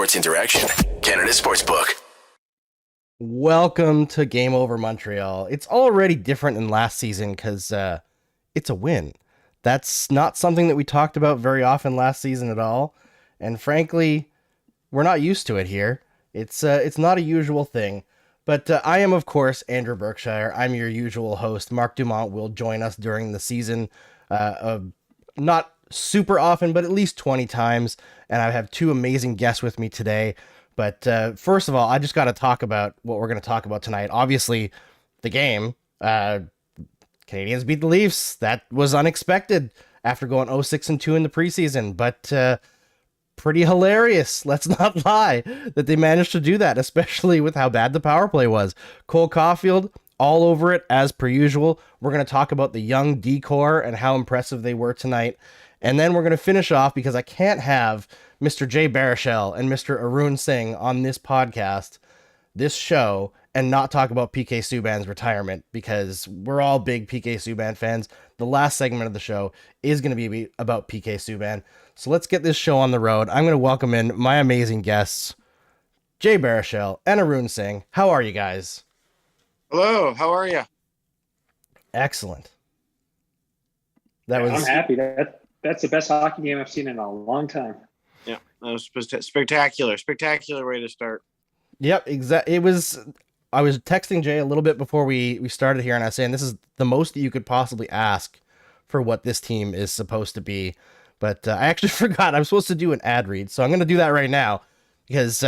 Sports Interaction, Canada Sportsbook. Welcome to Game Over Montreal. It's already different than last season because it's a win. That's not something that we talked about very often last season at all. And frankly, we're not used to it here. It's not a usual thing. But I am, of course, Andrew Berkshire. I'm your usual host. Marc Dumont will join us during the season, not super often, but at least 20 times. And I have two amazing guests with me today. But first of all, I just got to talk about what we're going to talk about tonight. Obviously, the game. Canadiens beat the Leafs. That was unexpected after going 0-6-2 in the preseason. But pretty hilarious, let's not lie, that they managed to do that, especially with how bad the power play was. Cole Caufield, all over it as per usual. We're going to talk about the young decor and how impressive they were tonight. And then we're going to finish off because I can't have Mr. Jay Baruchel and Mr. Arune Singh on this podcast, this show, and not talk about PK Subban's retirement because we're all big PK Subban fans. The last segment of the show is going to be about PK Subban. So let's get this show on the road. I'm going to welcome in my amazing guests, Jay Baruchel and Arune Singh. How are you guys? Hello, how are you? Excellent. I'm happy. That's the best hockey game I've seen in a long time. Yeah, that was spectacular. Spectacular way to start. Yep, exactly. I was texting Jay a little bit before we started here, and I was saying this is the most that you could possibly ask for what this team is supposed to be. But I actually forgot I'm supposed to do an ad read, so I'm going to do that right now because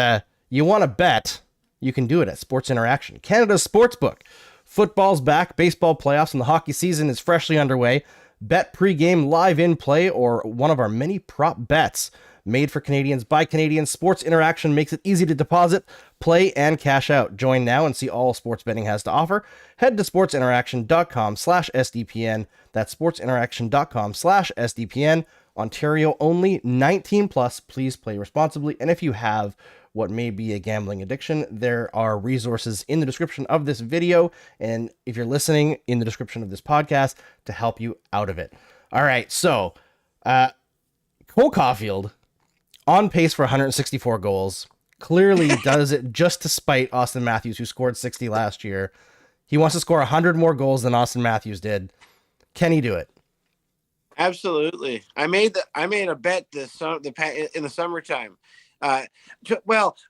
you want to bet, you can do it at Sports Interaction, Canada's sportsbook. Football's back, baseball playoffs, and the hockey season is freshly underway. Bet pregame, live in play, or one of our many prop bets. Made for Canadians by Canadians, Sports Interaction makes it easy to deposit, play, and cash out. Join now and see all sports betting has to offer. Head to sportsinteraction.com/SDPN. That's sportsinteraction.com/SDPN. Ontario only, 19 plus. Please play responsibly. And if you have what may be a gambling addiction, there are resources in the description of this video. And if you're listening, in the description of this podcast to help you out of it. All right. So, Cole Caufield, on pace for 164 goals, clearly does it just to spite Austin Matthews, who scored 60 last year. He wants to score 100 more goals than Austin Matthews did. Can he do it? Absolutely. I made a bet in the summertime.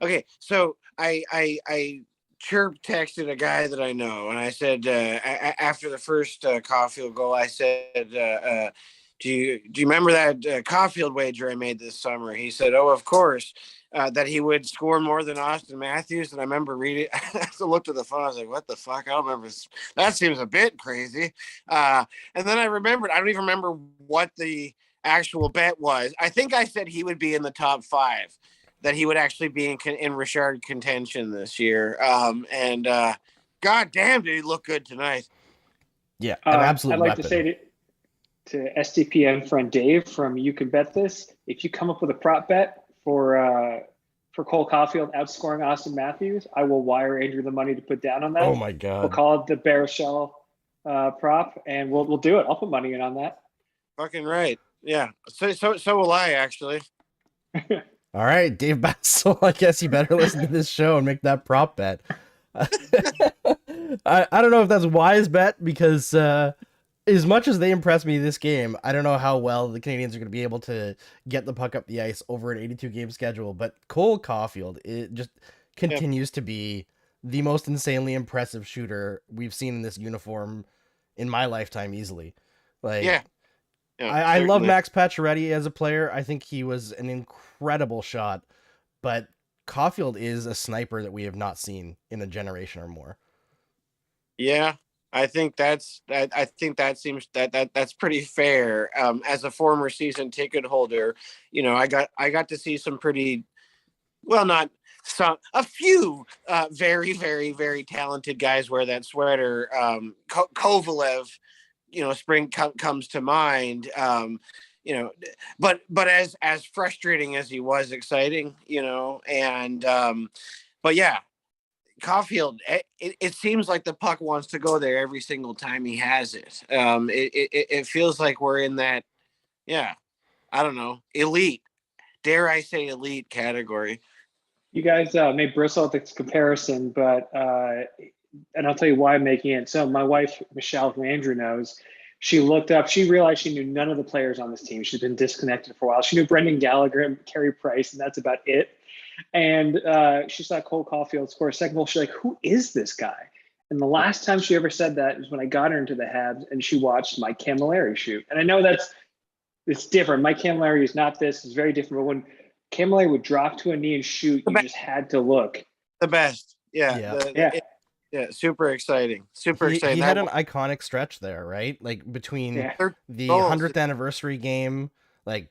Okay. So I chirp texted a guy that I know, and I said after the first Caufield goal, I said, Do you remember that Caufield wager I made this summer? He said, "Oh, of course, that he would score more than Austin Matthews." And I remember reading. I looked at the phone. I was like, "What the fuck? I don't remember. That seems a bit crazy." And then I remembered. I don't even remember what the actual bet was. I think I said he would be in the top 5. That he would actually be in Richard contention this year. And God damn, did he look good tonight? Yeah, an absolute I'd like weapon. to say to SDPN friend Dave from You Can Bet This, if you come up with a prop bet for Cole Caufield outscoring Austin Matthews, I will wire Andrew the money to put down on that. Oh my God. We'll call it the Baruchel prop, and we'll do it. I'll put money in on that. Fucking right. Yeah. So will I, actually. All right, Dave Bassel, I guess you better listen to this show and make that prop bet. I don't know if that's a wise bet because as much as they impressed me this game, I don't know how well the Canadiens are going to be able to get the puck up the ice over an 82-game schedule. But Cole Caufield, it just continues to be the most insanely impressive shooter we've seen in this uniform in my lifetime easily. I love Max Pacioretty as a player. I think he was an incredible shot, but Caufield is a sniper that we have not seen in a generation or more. Yeah, I think that's pretty fair. As a former season ticket holder, I got to see some pretty, well, not some, a few very, very, very talented guys wear that sweater. Kovalev, spring comes to mind. But as frustrating as he was, exciting, but yeah, Caufield, it seems like the puck wants to go there every single time he has it. It feels like we're in that, I don't know, elite, dare I say elite category. You guys may bristle at this comparison, but and I'll tell you why I'm making it. So my wife, Michelle, who Andrew knows, she looked up, she realized she knew none of the players on this team. She's been disconnected for a while. She knew Brendan Gallagher and Carey Price, and that's about it. And she saw Cole Caufield score a second goal. She's like, who is this guy? And the last time she ever said that was when I got her into the Habs and she watched Mike Camilleri shoot. And I know it's different. Mike Camilleri is not this. It's very different. But when Camilleri would drop to a knee and shoot, you just had to look. The best. Yeah. Super exciting. Super exciting. He had an iconic stretch there, right? Like between the 100th anniversary game, like,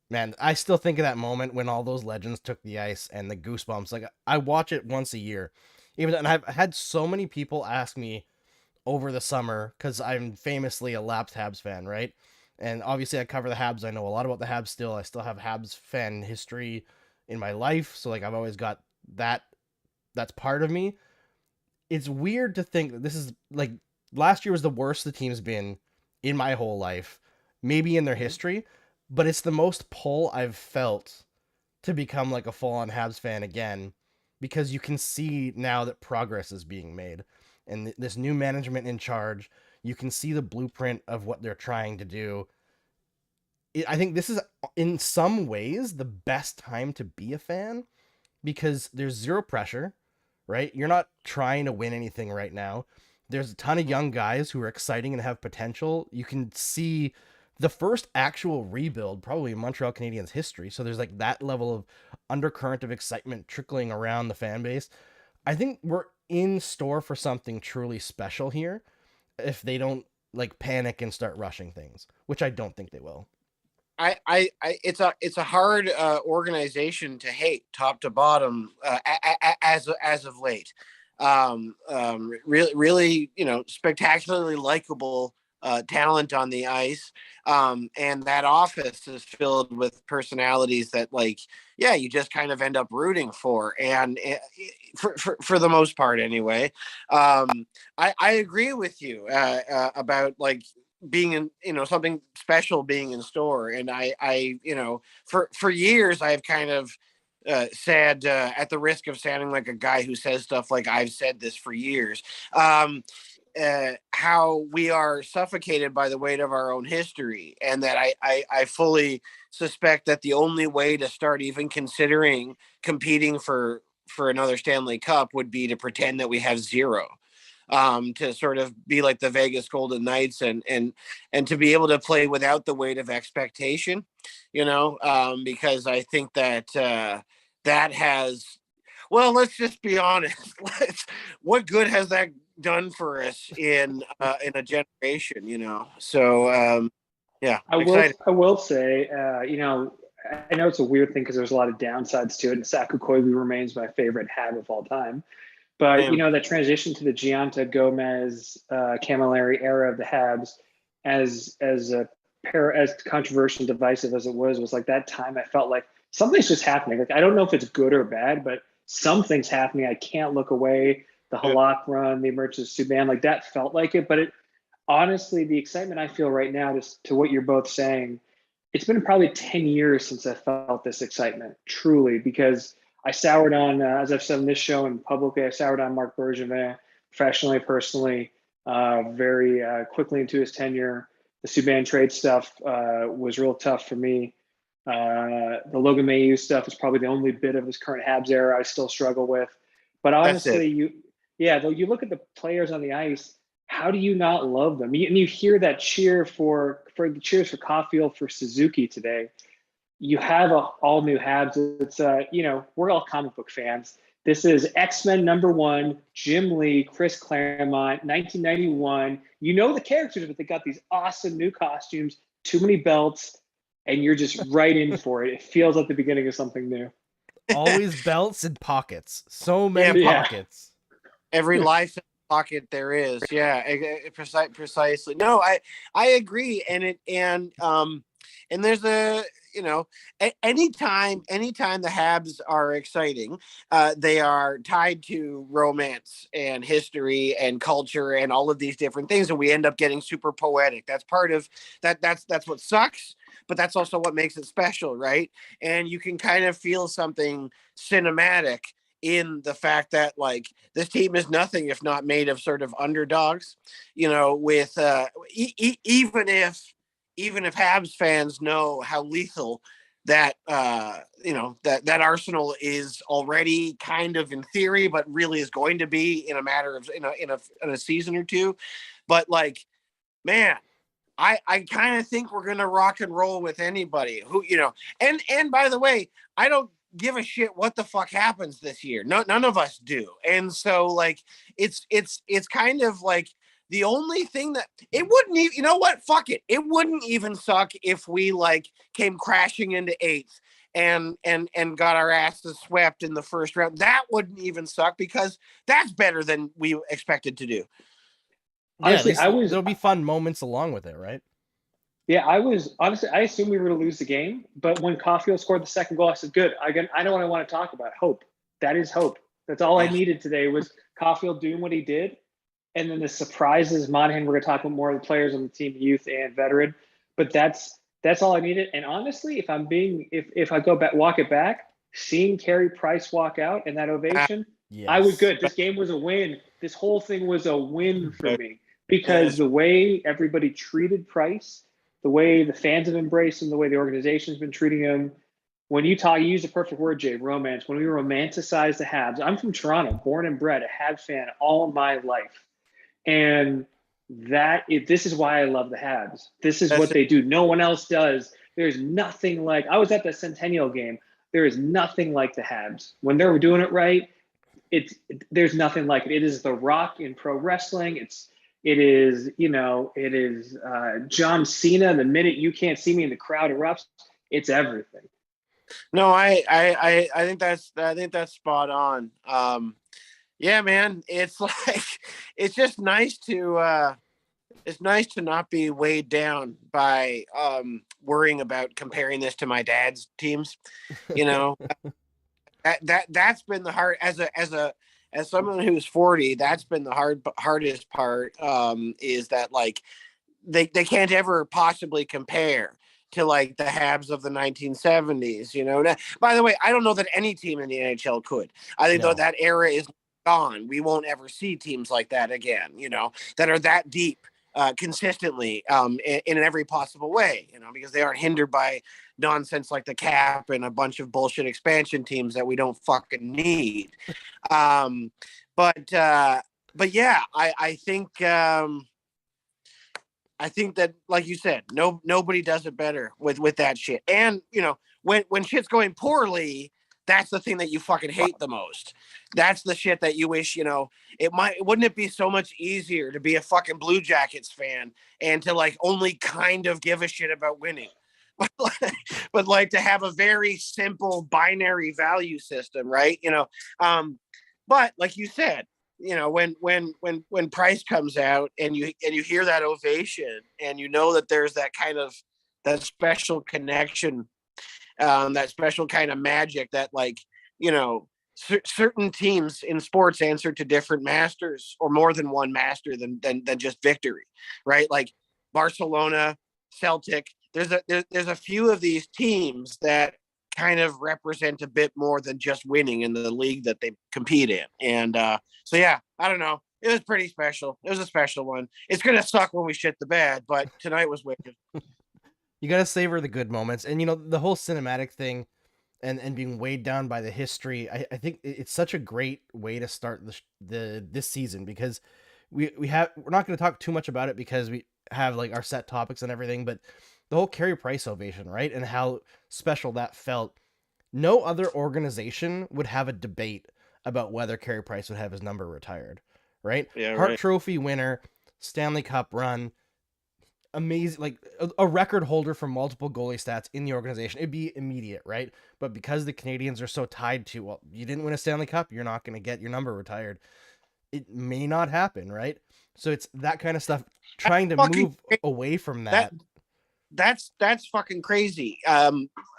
man, I still think of that moment when all those legends took the ice and the goosebumps. Like, I watch it once a year. And I've had so many people ask me over the summer, because I'm famously a lapsed Habs fan, right? And obviously I cover the Habs. I know a lot about the Habs still. I still have Habs fan history in my life. So, like, I've always got that. That's part of me. It's weird to think that this is, like, last year was the worst the team's been in my whole life, maybe in their history, but it's the most pull I've felt to become like a full-on Habs fan again, because you can see now that progress is being made and this new management in charge. You can see the blueprint of what they're trying to do. I think this is in some ways the best time to be a fan, because there's zero pressure, right? You're not trying to win anything right now. There's a ton of young guys who are exciting and have potential. You can see the first actual rebuild probably in Montreal Canadiens history. So there's like that level of undercurrent of excitement trickling around the fan base. I think we're in store for something truly special here if they don't like panic and start rushing things, which I don't think they will. It's a hard organization to hate top to bottom as of late. Really, spectacularly likable talent on the ice, and that office is filled with personalities that, like, you just kind of end up rooting for, and for the most part, anyway. I agree with you about, like, being in, something special being in store. And I for years I've kind of said, at the risk of sounding like a guy who says stuff like I've said this for years, how we are suffocated by the weight of our own history, and that I fully suspect that the only way to start even considering competing for another Stanley Cup would be to pretend that we have zero. To sort of be like the Vegas Golden Knights and to be able to play without the weight of expectation, because I think that that has, well, let's just be honest. What good has that done for us in a generation, So, I will say, I know it's a weird thing because there's a lot of downsides to it, and Saku Koivu remains my favorite Hab of all time. But, that transition to the Gianta, Gomez, Camilleri era of the Habs, as controversial and divisive as it was like that time I felt like something's just happening. Like, I don't know if it's good or bad, but something's happening. I can't look away. The Halak run, the emergence of Subban, like that felt like it. But honestly, the excitement I feel right now, to what you're both saying, it's been probably 10 years since I felt this excitement, truly, because I soured on, as I've said on this show and publicly, I soured on Marc Bergevin professionally, personally, very quickly into his tenure. The Subban trade stuff was real tough for me. The Logan Mailloux stuff is probably the only bit of this current Habs era I still struggle with. But honestly, though you look at the players on the ice, how do you not love them? And you hear that cheer for the cheers for Caufield, for Suzuki today. You have all new Habs. It's we're all comic book fans. This is X-Men #1, Jim Lee, Chris Claremont, 1991. You know the characters, but they got these awesome new costumes, too many belts, and you're just right in for it. It feels like the beginning of something new. Always belts and pockets. So many pockets. Every life pocket there is. Precisely. No, I agree. And there's anytime the Habs are exciting, they are tied to romance and history and culture and all of these different things, and we end up getting super poetic. That's part of that. That's what sucks, but that's also what makes it special, right? And you can kind of feel something cinematic in the fact that like this team is nothing if not made of sort of underdogs, with even if Habs fans know how lethal that that Arsenal is already kind of in theory, but really is going to be in a matter of in a season or two. But like, man, I kind of think we're gonna rock and roll with anybody who and by the way, I don't give a shit what the fuck happens this year. No, none of us do. And so like it's kind of like the only thing that it wouldn't even, fuck it. It wouldn't even suck if we like came crashing into 8th and got our asses swept in the first round. That wouldn't even suck because that's better than we expected to do. Honestly, there'll be fun moments along with it, right? Yeah, I assumed we were going to lose the game, but when Caufield scored the second goal, I said, good. I know what I want to talk about. Hope. That is hope. That's all I needed today was Caufield doing what he did. And then the surprises, Monahan, we're going to talk about more of the players on the team, youth and veteran, but that's all I needed. And honestly, if I go back, walk it back, seeing Carey Price walk out in that ovation, yes. I was good. This game was a win. This whole thing was a win for me because the way everybody treated Price, the way the fans have embraced him, the way the organization's been treating him. When you use the perfect word, Jay, romance. When we romanticize the Habs, I'm from Toronto, born and bred, a Habs fan all my life. And this is why I love the Habs. This is what they do. No one else does. There's nothing like, I was at the Centennial game. There is nothing like the Habs. When they're doing it right, there's nothing like it. It is the Rock in pro wrestling. It is John Cena. The minute you can't see me and the crowd erupts, it's everything. No, I think that's spot on. Yeah, man, it's like it's just nice to not be weighed down by worrying about comparing this to my dad's teams. That's been the hard as someone who's 40, that's been the hardest part, is that like they can't ever possibly compare to like the Habs of the 1970s. Now, by the way, I don't know that any team in the NHL could. I think that era is gone. We won't ever see teams like that again, that are that deep consistently in every possible way, because they aren't hindered by nonsense like the cap and a bunch of bullshit expansion teams that we don't fucking need. But yeah, I think that, like you said, nobody does it better with that shit. And when shit's going poorly, that's the thing that you fucking hate the most. That's the shit that you wish, wouldn't it be so much easier to be a fucking Blue Jackets fan and to like only kind of give a shit about winning, but like to have a very simple binary value system, right? But like you said, when Price comes out and you hear that ovation and that there's that kind of that special connection, that special kind of magic that like certain teams in sports answer to different masters or more than one master than just victory, right? Like Barcelona, Celtic. There's a few of these teams that kind of represent a bit more than just winning in the league that they compete in. And so, yeah, I don't know. It was pretty special. It was a special one. It's going to suck when we shit the bed, but tonight was wicked. You got to savor the good moments. And, the whole cinematic thing and being weighed down by the history, I think it's such a great way to start this season because we're not going to talk too much about it because we have like our set topics and everything, but the whole Carey Price ovation, right? And how special that felt. No other organization would have a debate about whether Carey Price would have his number retired, right? Yeah, Hart right. Trophy winner, Stanley Cup run, amazing, like a record holder for multiple goalie stats in the organization. It'd be immediate, right? But because the Canadiens are so tied to, well, you didn't win a Stanley Cup, you're not going to get your number retired. It may not happen, right? So it's that kind of stuff, trying to move away from that. That's fucking crazy.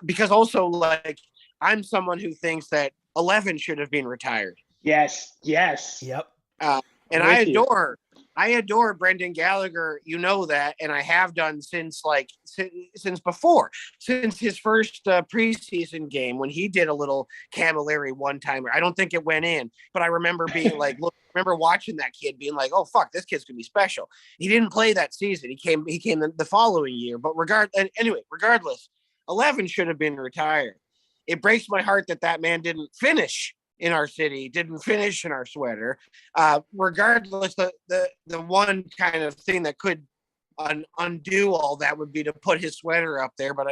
Because also, like, I'm someone who thinks that 11 should have been retired. Yes. Yep. And I adore I adore Brendan Gallagher, you know that, and I have done since his first preseason game when he did a little Camilleri one-timer. I don't think it went in, but I remember being like, look, remember watching that kid being like, oh fuck, this kid's gonna be special. He didn't play that season. He came the following year, but regardless, 11 should have been retired. It breaks my heart that man didn't finish in our city, didn't finish in our sweater. Regardless, the one kind of thing that could undo all that would be to put his sweater up there. But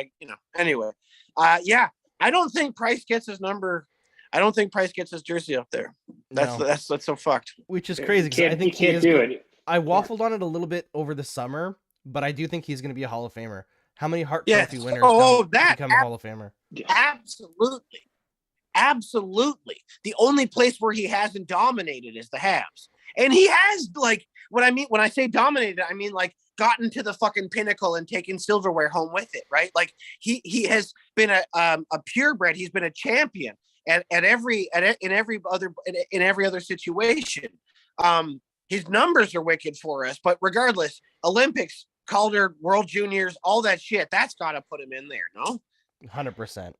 anyway, I don't think Price gets his number. I don't think Price gets his jersey up there. That's so fucked. Which is crazy. I think he can't do it. I waffled on it a little bit over the summer, but I do think he's going to be a Hall of Famer. How many Hart Trophy winners become a Hall of Famer? Absolutely. The only place where he hasn't dominated is the Habs. And he has, like, when I say dominated, I mean like gotten to the fucking pinnacle and taken silverware home with it, right? Like he has been a purebred. He's been a champion in every other situation. His numbers are wicked for us, but regardless, Olympics, Calder, World Juniors, all that shit, that's got to put him in there, no? 100%.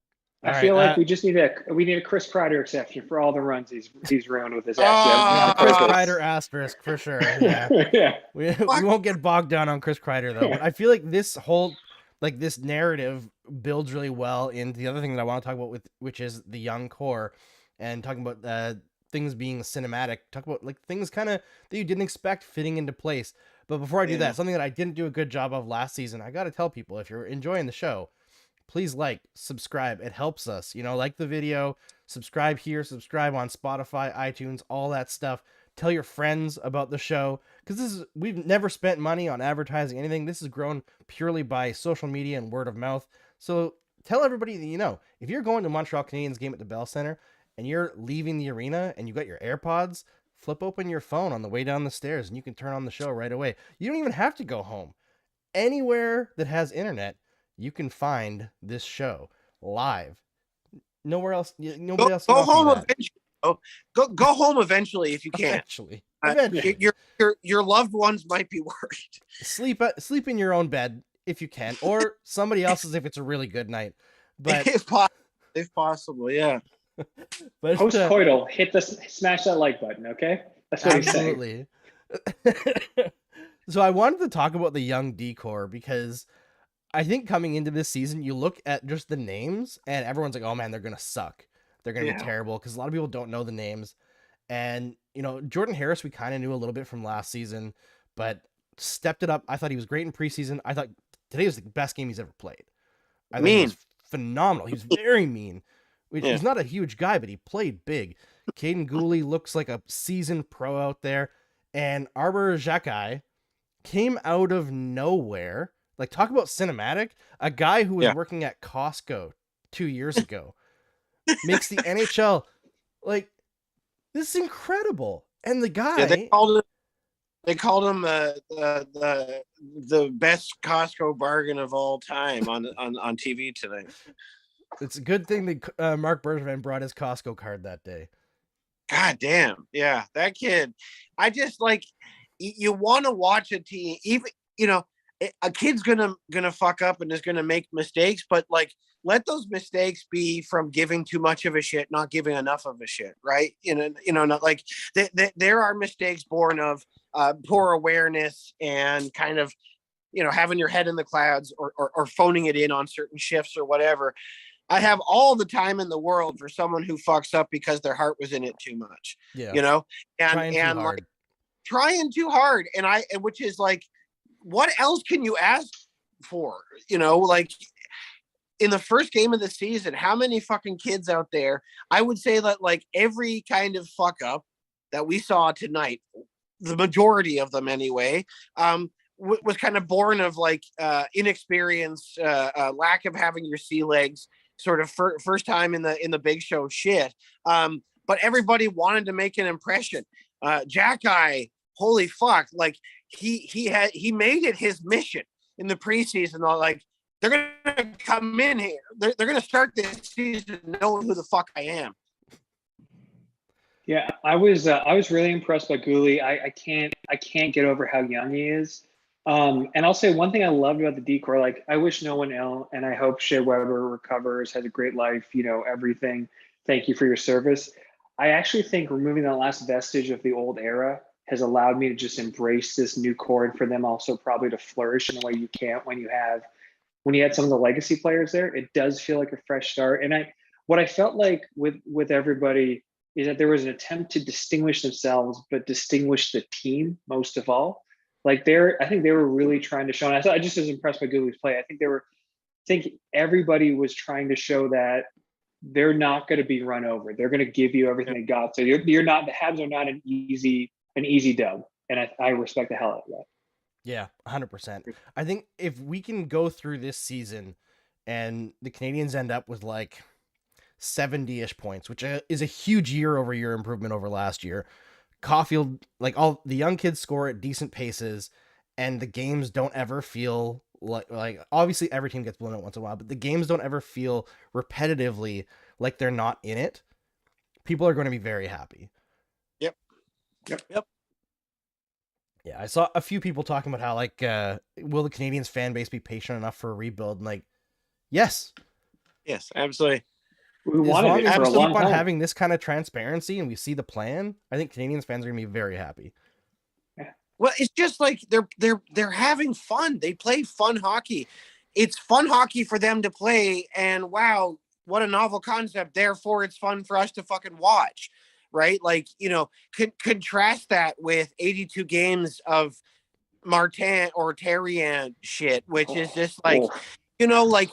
I feel like we just need a Chris Kreider exception for all the runs he's ruined with his accent. Chris Kreider asterisk for sure. Yeah. Yeah. We won't get bogged down on Chris Kreider though. But I feel like this whole this narrative builds really well into the other thing that I want to talk about which is the young core and talking about things being cinematic. Talk about like things kind of that you didn't expect fitting into place. But before I do that, something that I didn't do a good job of last season, I got to tell people, if you're enjoying the show, please subscribe. It helps us, like the video, subscribe here, subscribe on Spotify, iTunes, all that stuff. Tell your friends about the show, because we've never spent money on advertising anything. This has grown purely by social media and word of mouth. So tell everybody that if you're going to Montreal Canadiens game at the Bell Center and you're leaving the arena and you got your AirPods, flip open your phone on the way down the stairs and you can turn on the show right away. You don't even have to go home. Anywhere that has internet, you can find this show live. Nowhere else. Nobody else. Go home eventually. Go home eventually if you can. Eventually. Your loved ones might be worried. Sleep in your own bed if you can, or somebody else's if it's a really good night. But if possible, yeah. But post-coital, smash that like button, okay? That's what absolutely. So I wanted to talk about the young decor because I think coming into this season, you look at just the names and everyone's like, oh man, they're going to suck. They're going to be terrible because a lot of people don't know the names. And, Jordan Harris, we kind of knew a little bit from last season, but stepped it up. I thought he was great in preseason. I thought today was the best game he's ever played. I think he was phenomenal. He was very mean. He's not a huge guy, but he played big. Caden Gooley looks like a seasoned pro out there. And Arbor Xhekaj came out of nowhere. Like, talk about cinematic. A guy who was working at Costco 2 years ago makes the NHL. Like, this is incredible. And the guy... Yeah, they called him the best Costco bargain of all time on TV tonight. It's a good thing that Marc Bergevin brought his Costco card that day. God damn. Yeah, that kid. I just you want to watch a team, even, a kid's gonna fuck up and is gonna make mistakes, but let those mistakes be from giving too much of a shit, not giving enough of a shit, right? Not like there are mistakes born of poor awareness and kind of, having your head in the clouds or phoning it in on certain shifts or whatever. I have all the time in the world for someone who fucks up because their heart was in it too much, trying too hard. And which is what else can you ask for? In the first game of the season, how many fucking kids out there? I would say that every kind of fuck up that we saw tonight, the majority of them anyway, was kind of born of inexperience, lack of having your sea legs, sort of first time in the big show shit. But everybody wanted to make an impression. Xhekaj, holy fuck, he made it his mission in the preseason. They're gonna come in here. They're gonna start this season knowing who the fuck I am. Yeah, I was really impressed by Gooley. I can't get over how young he is. And I'll say one thing I loved about the decor. Like, I wish no one ill, and I hope Shea Weber recovers, has a great life. Everything. Thank you for your service. I actually think removing that last vestige of the old era has allowed me to just embrace this new core, and for them also probably to flourish in a way you can't when you had some of the legacy players there. It does feel like a fresh start. And what I felt like with everybody is that there was an attempt to distinguish themselves, but distinguish the team most of all. Like, I think they were really trying to show, and I just was impressed by Gooley's play. I think everybody was trying to show that they're not going to be run over. They're going to give you everything they got. So you're not, the Habs are not an easy dub. And I respect the hell out of that. Yeah, 100%. I think if we can go through this season and the Canadiens end up with like 70-ish points, which is a huge year-over-year improvement over last year. Caufield, like, all the young kids score at decent paces, and the games don't ever feel like obviously every team gets blown out once in a while, but the games don't ever feel repetitively like they're not in it. People are going to be very happy. Yep. Yeah, I saw a few people talking about how, like, will the Canadiens fan base be patient enough for a rebuild? And, like, yes, absolutely. We as wanted long it as for we a keep long on time. having this kind of transparency and we see the plan, I think Canadiens fans are going to be very happy. Well, it's just like they're having fun. They play fun hockey. It's fun hockey for them to play, and wow, what a novel concept. Therefore, it's fun for us to fucking watch, right? Like, contrast that with 82 games of Martin or Terrien shit, which is just like, like,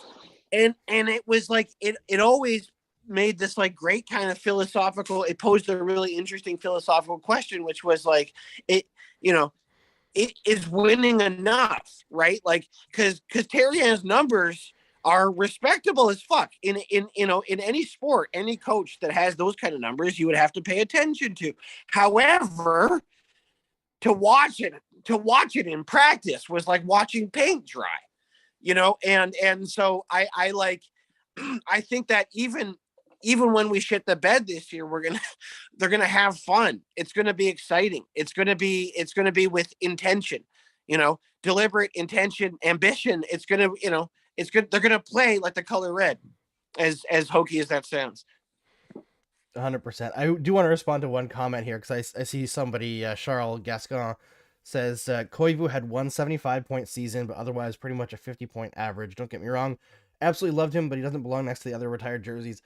and it was like it always made this like great kind of philosophical. It posed a really interesting philosophical question, which was like, it it is winning enough, right? Like, because Terrien's numbers are respectable as fuck in any sport. Any coach that has those kind of numbers, you would have to pay attention to. However, to watch it in practice was like watching paint dry, and so I like I think that even when we shit the bed this year, they're gonna have fun. It's gonna be exciting. It's gonna be with intention, deliberate intention, ambition. It's gonna, it's good. They're gonna play like the color red, as hokey as that sounds. 100%. I do want to respond to one comment here because I see somebody, Charles Gascon, says Koivu had 175-point season, but otherwise pretty much a 50-point average. Don't get me wrong. Absolutely loved him, but he doesn't belong next to the other retired jerseys.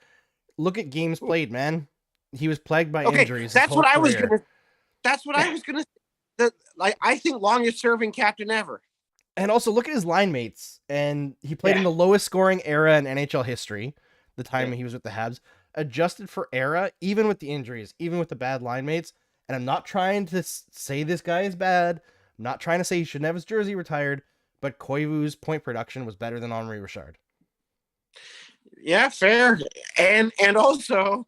Look at games played, man. He was plagued by injuries. That's what I was gonna. That's what I was gonna. I think longest serving captain ever. And also look at his line mates. And he played in the lowest scoring era in NHL history, the time he was with the Habs. Adjusted for era, even with the injuries, even with the bad line mates. And I'm not trying to say this guy is bad. I'm not trying to say he shouldn't have his jersey retired, but Koivu's point production was better than Henri Richard. Yeah, fair. And also,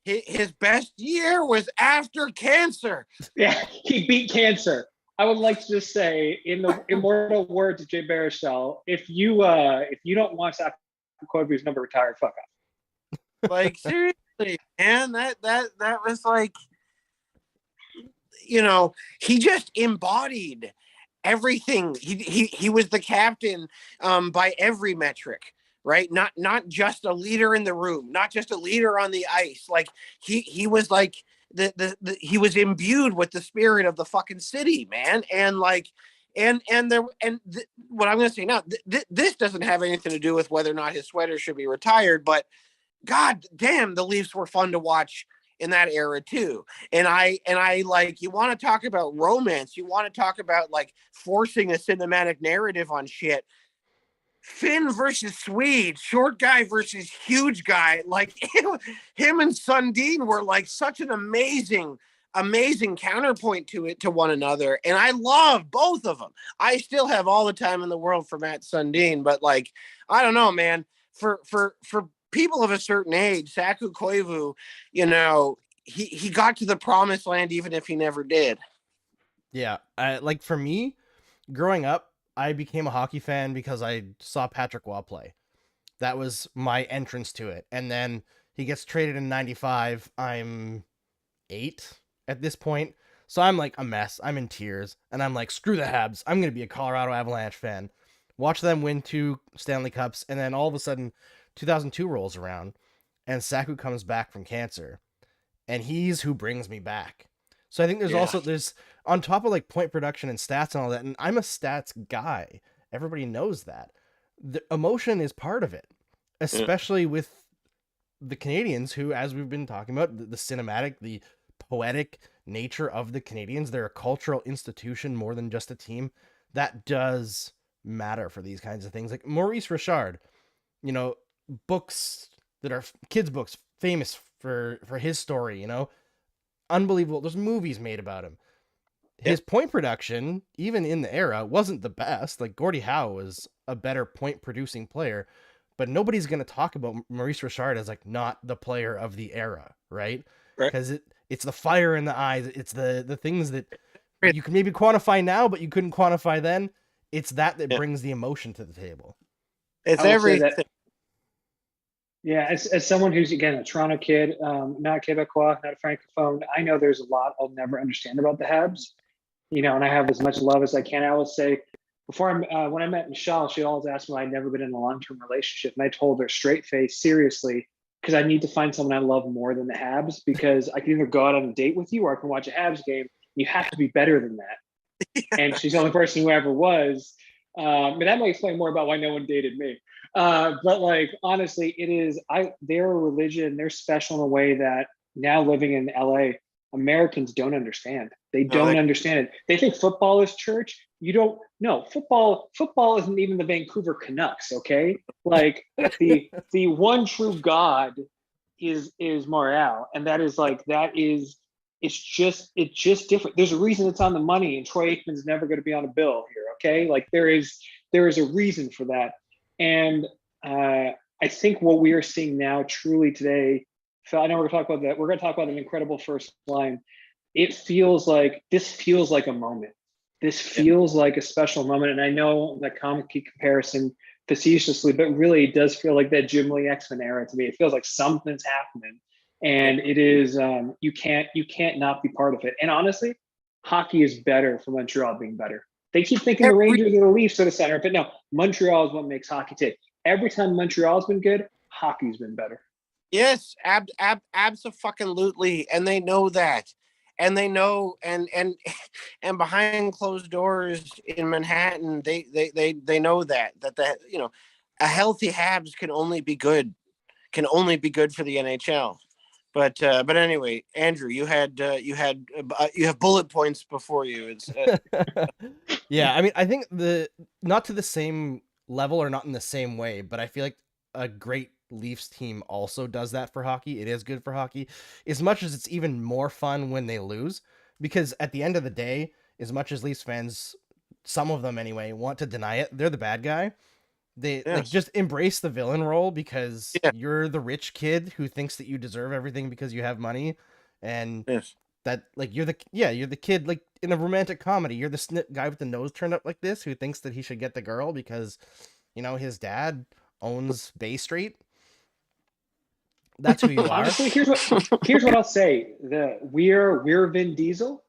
his best year was after cancer. Yeah, he beat cancer. I would like to just say, in the immortal words of Jay Baruchel, if you don't want Zach Koivu's number retired, fuck off. Like, seriously, man, that was like, he just embodied everything. He was the captain by every metric, right? Not just a leader in the room, not just a leader on the ice. Like, he was like he was imbued with the spirit of the fucking city, man. And like, what I'm going to say now, this doesn't have anything to do with whether or not his sweater should be retired, but God damn, the Leafs were fun to watch in that era too. And I like, you want to talk about romance, you want to talk about like forcing a cinematic narrative on shit. Finn versus Swede, short guy versus huge guy. Like, him and Sundin were like such an amazing counterpoint to one another. And I love both of them. I still have all the time in the world for Matt Sundin, but like, I don't know, man, for people of a certain age, Saku Koivu, he got to the promised land even if he never did. Yeah, like for me, growing up, I became a hockey fan because I saw Patrick Waugh play. That was my entrance to it. And then he gets traded in 95. I'm 8 at this point. So I'm like a mess. I'm in tears. And I'm like, screw the Habs. I'm going to be a Colorado Avalanche fan. Watch them win 2 Stanley Cups. And then all of a sudden, 2002 rolls around and Saku comes back from cancer. And he's who brings me back. So I think there's on top of like point production and stats and all that, and I'm a stats guy. Everybody knows that. The emotion is part of it, especially with the Canadiens, who, as we've been talking about, the cinematic, the poetic nature of the Canadiens. They're a cultural institution more than just a team. That does matter for these kinds of things. Like Maurice Richard, books that are kids' books, famous for his story, unbelievable. There's movies made about him. His point production, even in the era, wasn't the best. Like Gordie Howe was a better point producing player, but nobody's going to talk about Maurice Richard as like not the player of the era, right? Because it's the fire in the eyes. It's the things that you can maybe quantify now, but you couldn't quantify then. It's that brings the emotion to the table. It's everything. Yeah, as someone who's, again, a Toronto kid, not Quebecois, not a Francophone, I know there's a lot I'll never understand about the Habs, and I have as much love as I can. I always say, when I met Michelle, she always asked me why I'd never been in a long-term relationship. And I told her straight face, seriously, because I need to find someone I love more than the Habs, because I can either go out on a date with you or I can watch a Habs game. You have to be better than that. And she's the only person who ever was. But that might explain more about why no one dated me. But like, honestly, it is, they're a religion. They're special in a way that now living in LA, Americans don't understand. They don't understand it. They think football is church. You don't know. Football isn't even the Vancouver Canucks. Okay. Like the one true God is Montreal. And it's just different. There's a reason it's on the money, and Troy Aikman's never going to be on a bill here. Okay. Like there is a reason for that. And I think what we are seeing now truly today, Phil, I know we're going to talk about that. We're going to talk about an incredible first line. This feels like a moment. This feels like a special moment. And I know that comic comparison facetiously, but really it does feel like that Jim Lee X-Men era to me. It feels like something's happening. And it is, you can't not be part of it. And honestly, hockey is better for Montreal being better. They keep thinking the Rangers or the Leafs are the center, but no, Montreal is what makes hockey tick. Every time Montreal's been good, hockey's been better. Yes, abso-fucking-lutely, and they know that, and they know, and behind closed doors in Manhattan, they know that a healthy Habs can only be good for the NHL. But anyway, Andrew, you have bullet points before you. It's yeah. I mean, I think not to the same level or not in the same way, but I feel like a great Leafs team also does that for hockey. It is good for hockey, as much as it's even more fun when they lose, because at the end of the day, as much as Leafs fans, some of them anyway, want to deny it, they're the bad guy. They like just embrace the villain role because you're the rich kid who thinks that you deserve everything because you have money, and that like you're the kid like in a romantic comedy. You're the guy with the nose turned up like this who thinks that he should get the girl because his dad owns Bay Street. That's who you are. Honestly, here's what I'll say: we're Vin Diesel,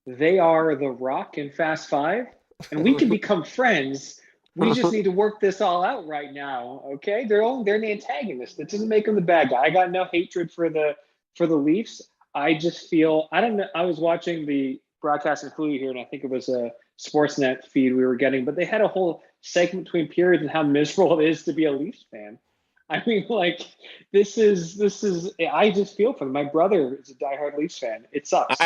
they are The Rock in Fast 5, and we can become friends. We just need to work this all out right now, okay? They're the antagonist. That doesn't make them the bad guy. I got no hatred for the Leafs. I just feel, I don't know. I was watching the broadcast in Hulu here, and I think it was a Sportsnet feed we were getting, but they had a whole segment between periods and how miserable it is to be a Leafs fan. I mean, like, this is. I just feel for them. My brother is a diehard Leafs fan. It sucks.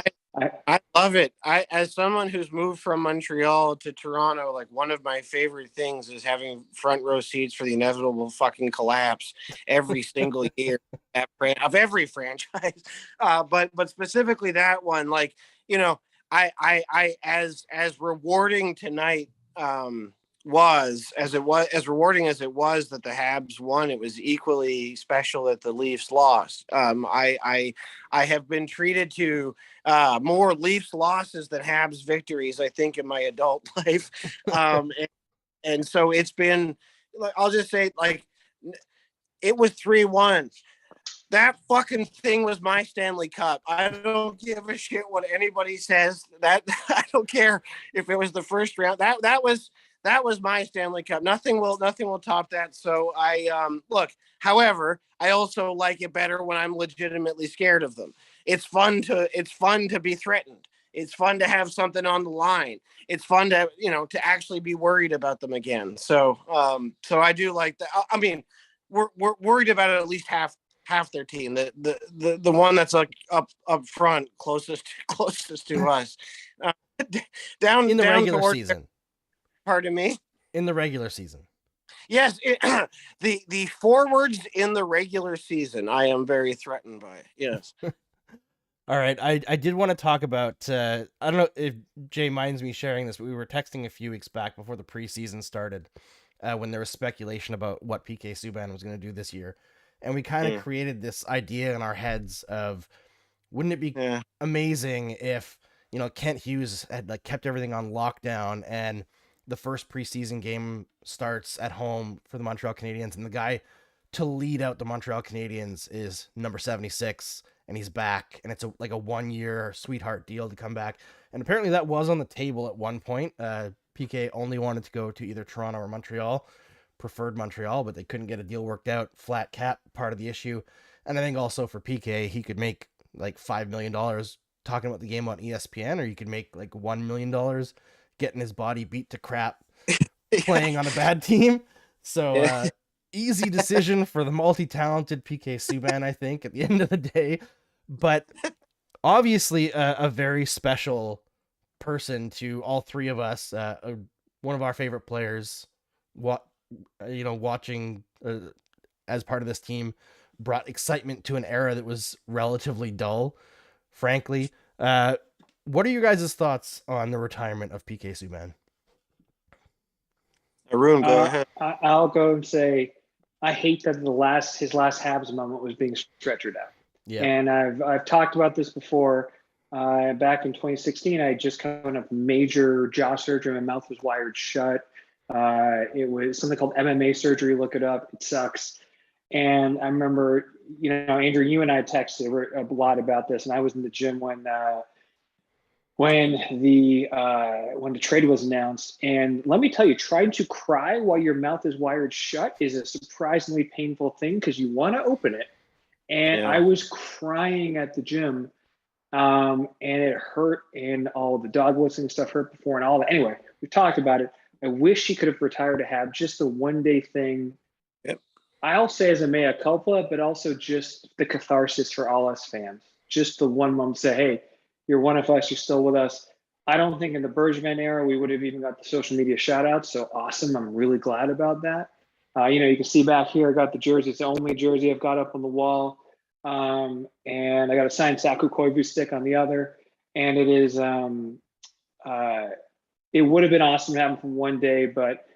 I love it. As someone who's moved from Montreal to Toronto, like one of my favorite things is having front row seats for the inevitable fucking collapse every single year of every franchise. But specifically that one, like, I as rewarding tonight, was as rewarding as it was that the Habs won, it was equally special that the Leafs lost. I have been treated to more Leafs losses than Habs victories, I think, in my adult life. And so it's been, like, I'll just say, like, it was 3-1. That fucking thing was my Stanley Cup. I don't give a shit what anybody says. That I don't care if it was the first round. That was my Stanley Cup. Nothing will top that. So I look. However, I also like it better when I'm legitimately scared of them. It's fun to be threatened. It's fun to have something on the line. It's fun to to actually be worried about them again. So I do like that. I mean, we're worried about it at least half their team, the one that's like up front closest to us, down In the down regular toward, season. pardon me. In the regular season. Yes, the forwards in the regular season, I am very threatened by. Yes. All right, I did want to talk about, I don't know if Jay minds me sharing this, but we were texting a few weeks back before the preseason started, when there was speculation about what PK Subban was going to do this year. And we kind of created this idea in our heads of, wouldn't it be amazing if, Kent Hughes had like kept everything on lockdown and the first preseason game starts at home for the Montreal Canadiens, and the guy to lead out the Montreal Canadiens is number 76, and he's back, and it's like a 1-year sweetheart deal to come back. And apparently that was on the table at one point. PK only wanted to go to either Toronto or Montreal, preferred Montreal, but they couldn't get a deal worked out. Flat cap, part of the issue. And I think also for PK, he could make like $5 million talking about the game on ESPN, or you could make like $1 million getting his body beat to crap playing on a bad team. So easy decision for the multi-talented PK Subban, I think, at the end of the day. But obviously a very special person to all three of us. One of our favorite players, watching as part of this team, brought excitement to an era that was relatively dull, frankly. What are your guys' thoughts on the retirement of PK Subban? Arune, go ahead. I'll go and say I hate that his last Habs moment was being stretchered out. Yeah. And I've talked about this before. Back in 2016, I had just come up major jaw surgery. My mouth was wired shut. It was something called MMA surgery. Look it up. It sucks. And I remember, Andrew, you and I texted a lot about this, and I was in the gym when the trade was announced. And let me tell you, trying to cry while your mouth is wired shut is a surprisingly painful thing because you want to open it. And I was crying at the gym, and it hurt, and all the dog whistling stuff hurt before and all that. Anyway, we've talked about it. I wish he could have retired to have just a one-day thing. Yep. I'll say as a mea culpa, but also just the catharsis for all us fans. Just the one moment say, hey, you're one of us, you're still with us. I don't think in the Bergevin era we would have even got the social media shout outs. So awesome. I'm really glad about that. You can see back here, I got the jersey. It's the only jersey I've got up on the wall. And I got a signed Saku Koivu stick on the other. And it is, it would have been awesome to have him for one day, but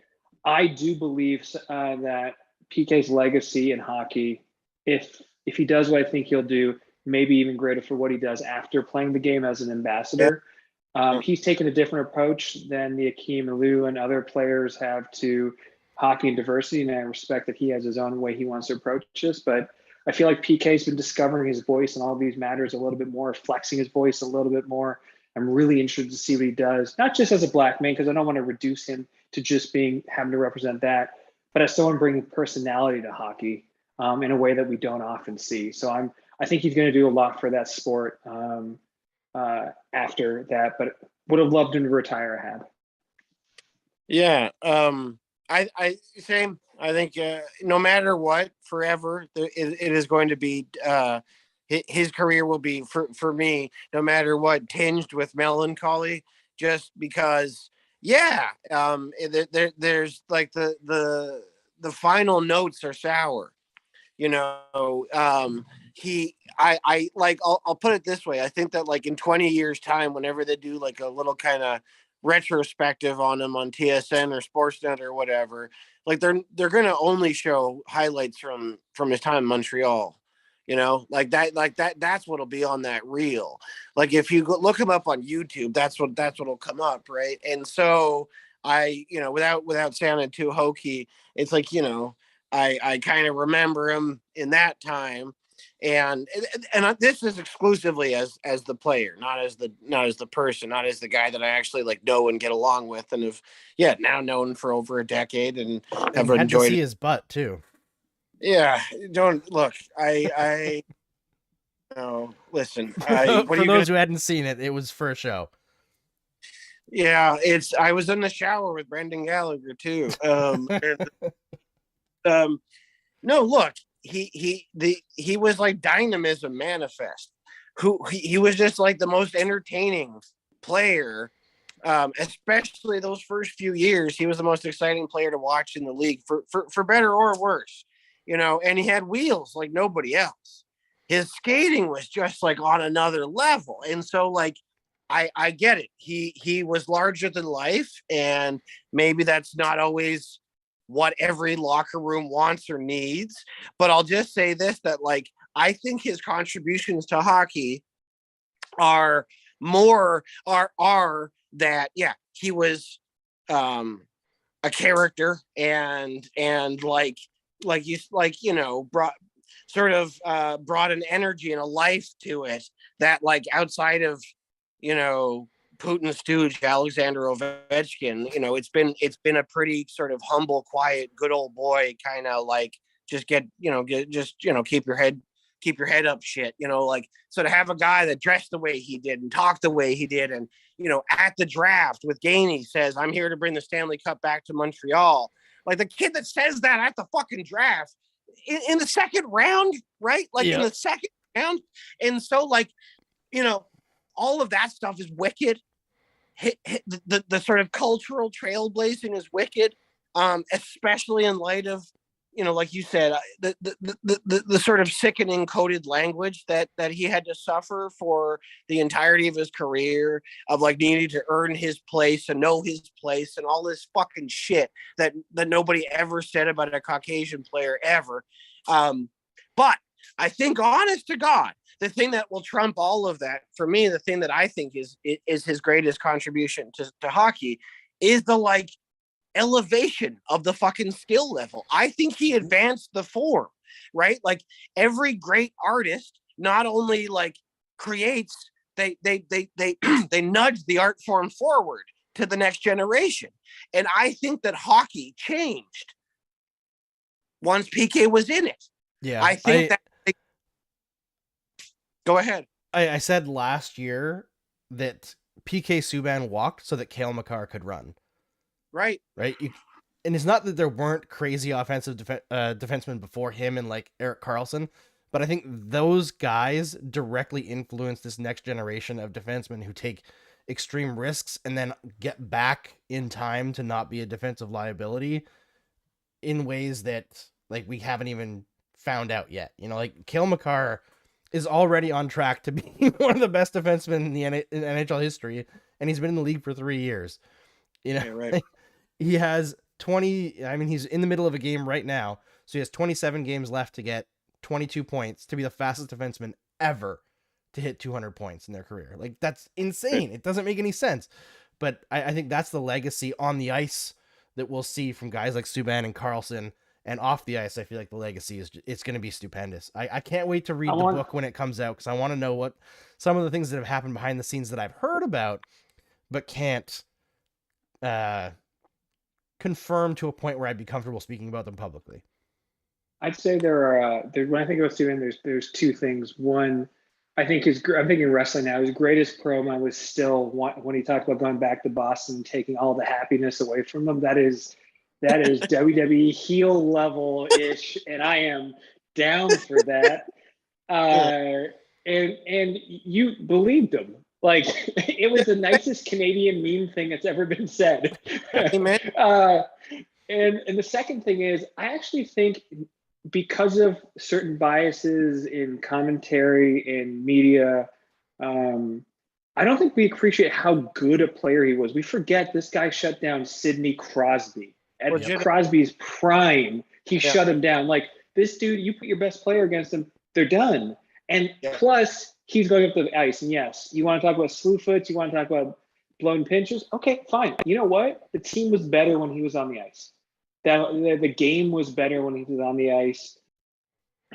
I do believe that PK's legacy in hockey, if he does what I think he'll do, maybe even greater for what he does after playing the game as an ambassador. He's taken a different approach than the Akeem Aliu and other players have to hockey and diversity, and I respect that he has his own way he wants to approach this, but I feel like PK's been discovering his voice in all these matters a little bit more, flexing his voice a little bit more. I'm really interested to see what he does, not just as a black man, because I don't want to reduce him to just having to represent that, but as someone bringing personality to hockey in a way that we don't often see. So I think he's going to do a lot for that sport after that, but would have loved him to retire a Hab. Yeah. I same. I think no matter what, forever, it is going to be his career will be for me, no matter what, tinged with melancholy, just because. Yeah. There's like the final notes are sour. I like, I'll put it this way. I think that like in 20 years time, whenever they do like a little kind of retrospective on him on TSN or Sportsnet or whatever, like they're going to only show highlights from his time in Montreal, that's what'll be on that reel. Like if you look him up on YouTube, that's what'll come up. Right. And so without sounding too hokey, it's like, I kind of remember him in that time. And this is exclusively as the player, not as the person, not as the guy that I actually like know and get along with, and have now known for over a decade and have had enjoyed to see his butt too. Yeah, don't look. I no. Listen, For those who hadn't seen it, it was for a show. Yeah, I was in the shower with Brendan Gallagher too. No, look. He was like dynamism manifest. He was just like the most entertaining player, especially those first few years. He was the most exciting player to watch in the league for better or worse, and he had wheels like nobody else. His skating was just like on another level. And so like, I get it. He was larger than life, and maybe that's not always what every locker room wants or needs. But I'll just say this, that like, I think his contributions to hockey are that, he was a character and brought an energy and a life to it that like outside of, Putin's stooge, Alexander Ovechkin, it's been a pretty sort of humble, quiet, good old boy kind of like just keep your head up shit, like, so to have a guy that dressed the way he did and talked the way he did, and, at the draft with Gainey says, I'm here to bring the Stanley Cup back to Montreal. Like the kid that says that at the fucking draft in the second round, right? Like in the second round. And so like, all of that stuff is wicked. The sort of cultural trailblazing is wicked, especially in light of, like you said, the sort of sickening coded language that he had to suffer for the entirety of his career, of like needing to earn his place and know his place and all this fucking shit that nobody ever said about a Caucasian player ever. But I think, honest to God, the thing that will trump all of that for me, the thing that I think is his greatest contribution to hockey, is the like elevation of the fucking skill level. I think he advanced the form, right? Like every great artist not only like creates, they they nudge the art form forward to the next generation. And I think that hockey changed once PK was in it. Yeah. I think go ahead. I said last year that PK Subban walked so that Cale Makar could run. Right. And it's not that there weren't crazy offensive defensemen before him and like Erik Karlsson, but I think those guys directly influence this next generation of defensemen who take extreme risks and then get back in time to not be a defensive liability in ways that like we haven't even found out yet. Like Cale Makar is already on track to be one of the best defensemen in NHL history, and he's been in the league for 3 years. Yeah, right. He has 20. I mean, he's in the middle of a game right now, so he has 27 games left to get 22 points to be the fastest defenseman ever to hit 200 points in their career. Like, that's insane. It doesn't make any sense. But I think that's the legacy on the ice that we'll see from guys like Subban and Karlsson. And off the ice, I feel like the legacy it's going to be stupendous. I can't wait to read the book when it comes out, because I want to know what some of the things that have happened behind the scenes that I've heard about, but can't confirm to a point where I'd be comfortable speaking about them publicly. I'd say when I think about Subban, there's two things. One, I'm thinking wrestling now. His greatest promo was still when he talked about going back to Boston and taking all the happiness away from them. That is WWE heel level ish, and I am down for that. And you believed him. Like, it was the nicest Canadian meme thing that's ever been said. Amen. And the second thing is, I actually think because of certain biases in commentary and media, I don't think we appreciate how good a player he was. We forget this guy shut down Sidney Crosby. At Crosby's prime, he shut him down. Like, this dude, you put your best player against him, they're done. And plus, he's going up the ice. And yes, you want to talk about slew foots, you want to talk about blown pinches? Okay, fine. You know what? The team was better when he was on the ice. The game was better when he was on the ice.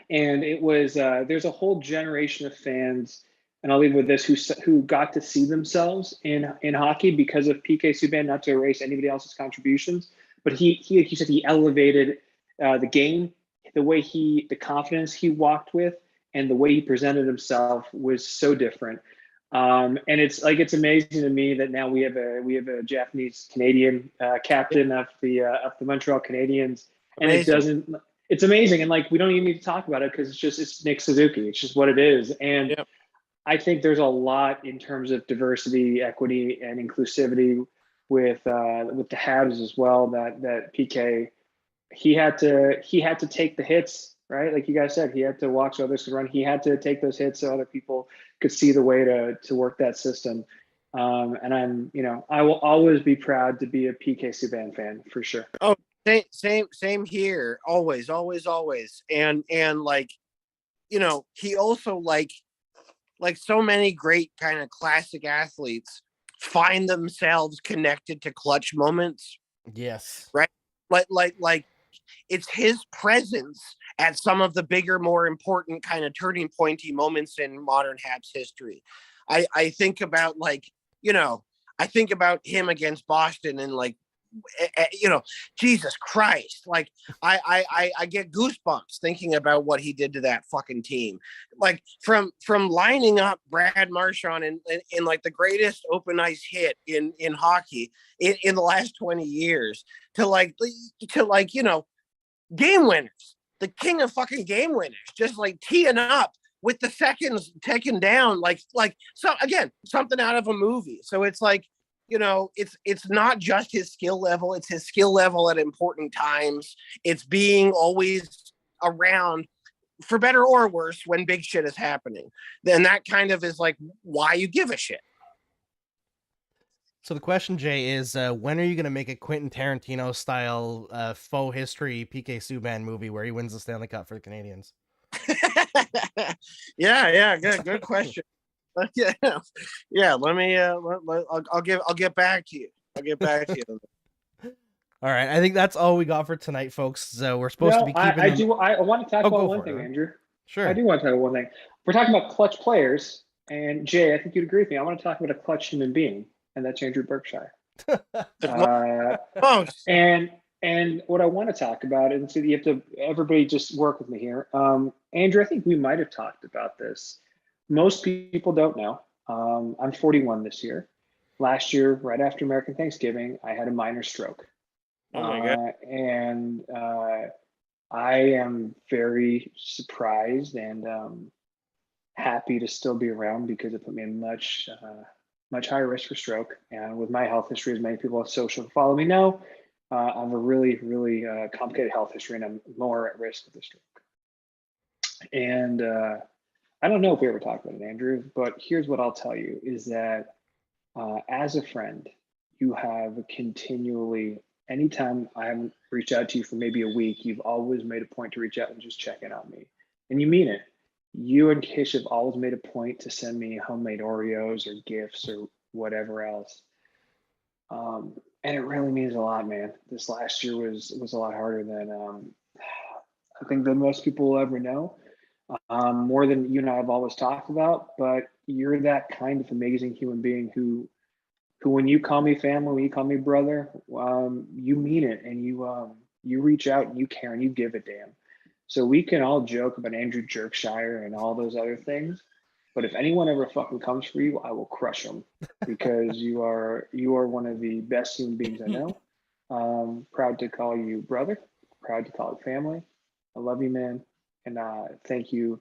And it was there's a whole generation of fans, and I'll leave with this, who got to see themselves in hockey because of PK Subban. Not to erase anybody else's contributions, but he like you said, he elevated the game. The confidence he walked with, and the way he presented himself was so different. And it's amazing to me that now we have a Japanese Canadian captain of the Montreal Canadiens, and it's amazing. And like, we don't even need to talk about it because it's Nick Suzuki. It's just what it is. And Yep. I think there's a lot in terms of diversity, equity, and inclusivity with the Habs as well. That PK, he had to take the hits, right? Like you guys said, he had to watch so others could run. He had to take those hits so other people could see the way to work that system. And I will always be proud to be a PK Subban fan for sure. Oh, same here. Always. And like, he also like so many great kind of classic athletes find themselves connected to clutch moments. Yes. Right. Like it's his presence at some of the bigger, more important kind of turning pointy moments in modern Habs history. I think about I think about him against Boston and Jesus Christ, like I get goosebumps thinking about what he did to that fucking team. Like from lining up Brad Marchand in like the greatest open ice hit in hockey in the last 20 years to game winners, the king of fucking game winners, just like teeing up with the seconds taken down, so again, something out of a movie. So it's like, it's not just his skill level, it's his skill level at important times. It's being always around, for better or worse, when big shit is happening. Then that kind of is like why you give a shit. So the question, Jay, is when are you going to make a Quentin Tarantino style faux history PK Subban movie where he wins the Stanley Cup for the Canadiens? Yeah, good question. Yeah. Let me. I'll get back to you. All right, I think that's all we got for tonight, folks. So we're supposed to be keeping. I want to talk about one thing, Andrew. Sure. I do want to talk about one thing. We're talking about clutch players, and Jay, I think you'd agree with me. I want to talk about a clutch human being, and that's Andrew Berkshire. And what I want to talk about, and so you have to, everybody just work with me here. Andrew, I think we might have talked about this. Most people don't know. I'm 41 this year. Last year, right after American Thanksgiving, I had a minor stroke. Oh my God. And I am very surprised and happy to still be around because it put me in much higher risk for stroke. And with my health history, as many people on social follow me know, I have a really, really complicated health history, and I'm more at risk of the stroke. And I don't know if we ever talked about it, Andrew, but here's what I'll tell you is that as a friend, you have continually, anytime I haven't reached out to you for maybe a week, you've always made a point to reach out and just check in on me. And you mean it. You and Kish have always made a point to send me homemade Oreos or gifts or whatever else. And it really means a lot, man. This last year was a lot harder than I think than most people will ever know. More than you and I have always talked about, but you're that kind of amazing human being who when you call me family, when you call me brother, you mean it, and you reach out and you care and you give a damn. So we can all joke about Andrew Berkshire and all those other things, but if anyone ever fucking comes for you, I will crush them because you are one of the best human beings I know. Proud to call you brother, proud to call it family. I love you, man. And thank you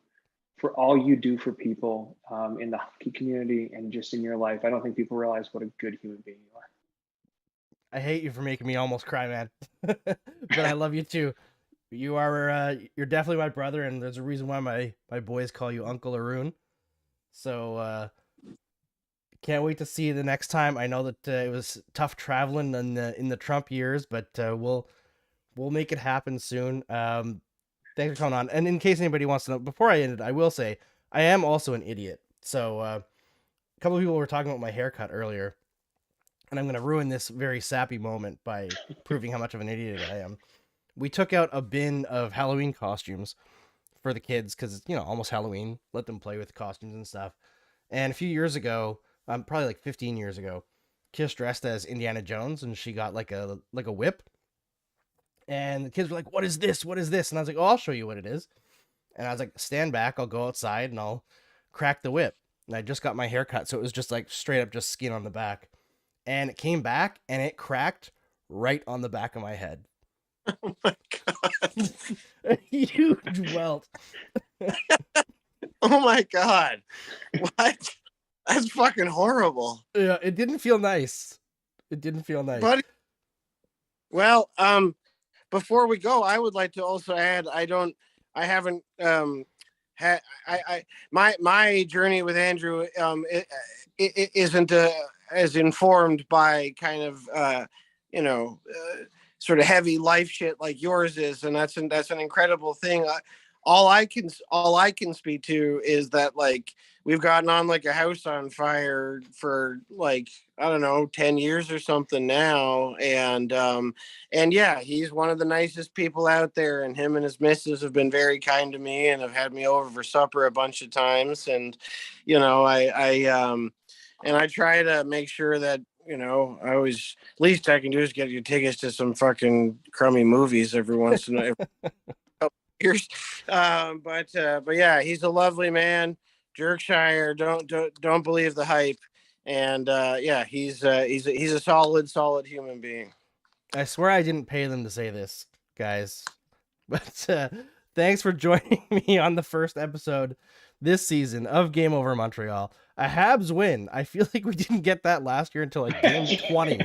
for all you do for people in the hockey community and just in your life. I don't think people realize what a good human being you are. I hate you for making me almost cry, man. But I love you too. You are you're definitely my brother, and there's a reason why my boys call you Uncle Arune. So can't wait to see you the next time. I know that it was tough traveling in the Trump years, but we'll make it happen soon. Thanks for coming on. And in case anybody wants to know, before I end it, I will say I am also an idiot. So a couple of people were talking about my haircut earlier, and I'm going to ruin this very sappy moment by proving how much of an idiot I am. We took out a bin of Halloween costumes for the kids because, almost Halloween, let them play with costumes and stuff. And a few years ago, probably like 15 years ago, Kiss dressed as Indiana Jones and she got like a whip. And the kids were like, "What is this? What is this?" And I was like, "Oh, I'll show you what it is." And I was like, "Stand back. I'll go outside and I'll crack the whip." And I just got my hair cut, so it was just like straight up just skin on the back. And it came back and it cracked right on the back of my head. Oh my God. A huge welt. Oh my God. What? That's fucking horrible. Yeah, it didn't feel nice. It didn't feel nice. But well, before we go, I would like to also add my journey with Andrew it isn't as informed by kind of sort of heavy life shit like yours is, and that's an incredible thing. All I can speak to is that like we've gotten on like a house on fire for like, I don't know, 10 years or something now. And yeah, he's one of the nicest people out there, and him and his missus have been very kind to me and have had me over for supper a bunch of times. And, I try to make sure that, I always, least I can do is get you tickets to some fucking crummy movies every once in a while. Years. But yeah, he's a lovely man. Berkshire, don't believe the hype. And yeah, he's a solid human being. I swear I didn't pay them to say this, guys. But thanks for joining me on the first episode this season of Game Over Montreal. A Habs win. I feel like we didn't get that last year until like game 20.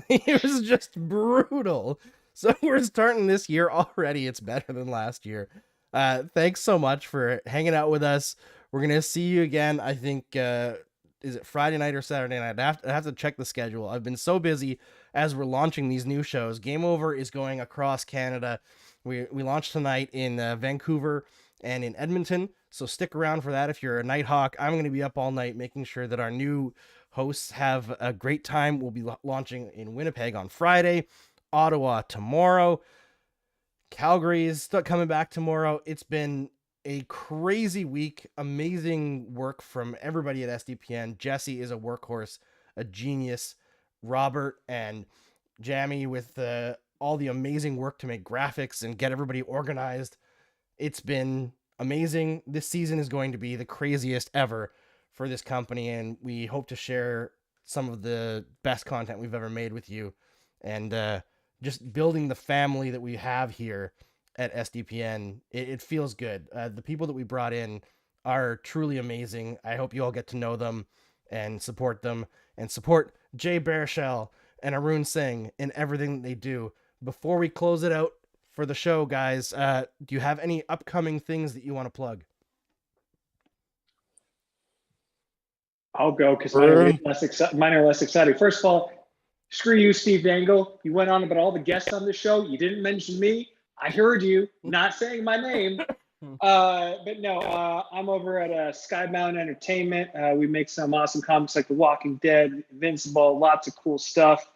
It was just brutal. So we're starting this year already. It's better than last year. Thanks so much for hanging out with us. We're going to see you again. I think, is it Friday night or Saturday night? I have to check the schedule. I've been so busy as we're launching these new shows. Game Over is going across Canada. We launched tonight in Vancouver and in Edmonton. So stick around for that if you're a Nighthawk. I'm going to be up all night making sure that our new hosts have a great time. We'll be launching in Winnipeg on Friday, Ottawa tomorrow. Calgary is still coming back tomorrow. It's been a crazy week. Amazing work from everybody at SDPN. Jesse is a workhorse, a genius. Robert and Jamie with all the amazing work to make graphics and get everybody organized. It's been amazing. This season is going to be the craziest ever for this company, and we hope to share some of the best content we've ever made with you, and just building the family that we have here at SDPN. It feels good. The people that we brought in are truly amazing. I hope you all get to know them and support Jay Baruchel and Arune Singh in everything that they do. Before we close it out for the show, guys, do you have any upcoming things that you want to plug? I'll go because mine are less exciting. First of all, screw you, Steve Dangle. You went on about all the guests on the show. You didn't mention me. I heard you not saying my name. But no, I'm over at Skybound Entertainment. We make some awesome comics like The Walking Dead, Invincible, lots of cool stuff.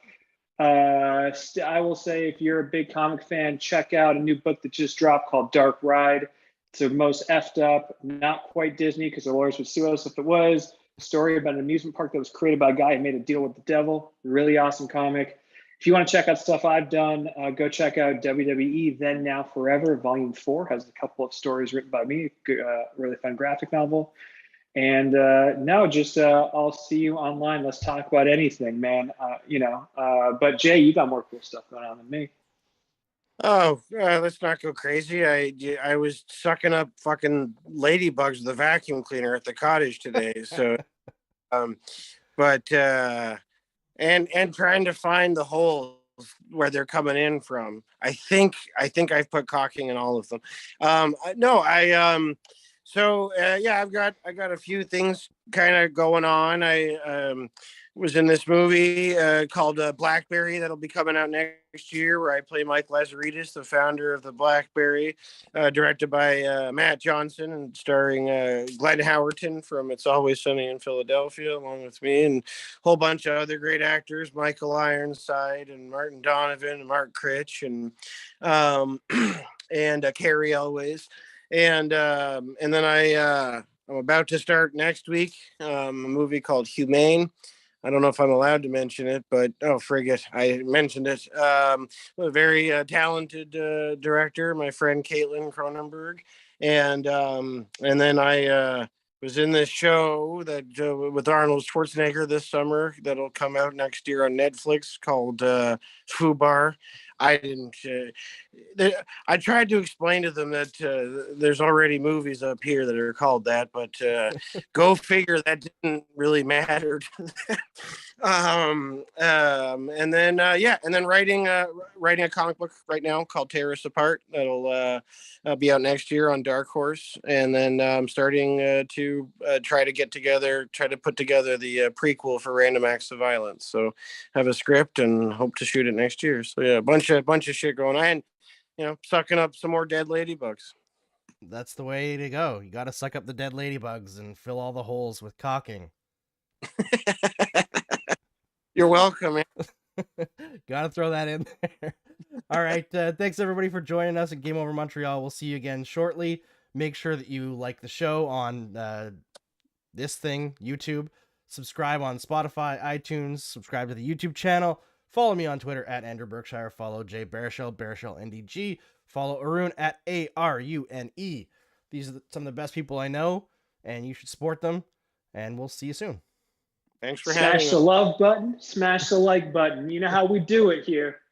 I will say, if you're a big comic fan, check out a new book that just dropped called Dark Ride. It's the most effed up, not quite Disney because the lawyers would sue us if it was. A story about an amusement park that was created by a guy who made a deal with the devil. Really awesome comic. If you want to check out stuff I've done, go check out WWE Then Now Forever. Volume 4 has a couple of stories written by me. Really fun graphic novel. And I'll see you online. Let's talk about anything, man. But Jay, you got more cool stuff going on than me. Oh, let's not go crazy. I was sucking up fucking ladybugs with a vacuum cleaner at the cottage today. So, and trying to find the holes where they're coming in from. I think I've put caulking in all of them. I've got a few things kind of going on. I was in this movie called Blackberry that'll be coming out next year, where I play Mike Lazaridis, the founder of the Blackberry, directed by Matt Johnson and starring Glenn Howerton from It's Always Sunny in Philadelphia, along with me, and a whole bunch of other great actors, Michael Ironside and Martin Donovan and Mark Critch and Carrie Elways. And then I'm about to start next week a movie called Humane. I don't know if I'm allowed to mention it, but oh, frig it, I mentioned it. A very talented director, my friend Caitlin Cronenberg, and then I was in this show that with Arnold Schwarzenegger this summer that'll come out next year on Netflix called Fubar. I didn't. I tried to explain to them that there's already movies up here that are called that, but go figure, that didn't really matter to them. And then writing a comic book right now called Tear Us Apart that'll be out next year on Dark Horse, and then I'm starting to try to put together the prequel for Random Acts of Violence. So have a script and hope to shoot it next year. So yeah, a bunch of shit going on. Sucking up some more dead ladybugs. That's the way to go. You got to suck up the dead ladybugs and fill all the holes with cocking. You're welcome, man. Got to throw that in there. All right. Thanks, everybody, for joining us at Game Over Montreal. We'll see you again shortly. Make sure that you like the show on this thing, YouTube. Subscribe on Spotify, iTunes. Subscribe to the YouTube channel. Follow me on Twitter at Andrew Berkshire. Follow Jay Baruchel, Baruchel NDG. Follow Arune at ARUNE. These are some of the best people I know, and you should support them. And we'll see you soon. Thanks for having me. Smash the love button, smash the like button. You know how we do it here.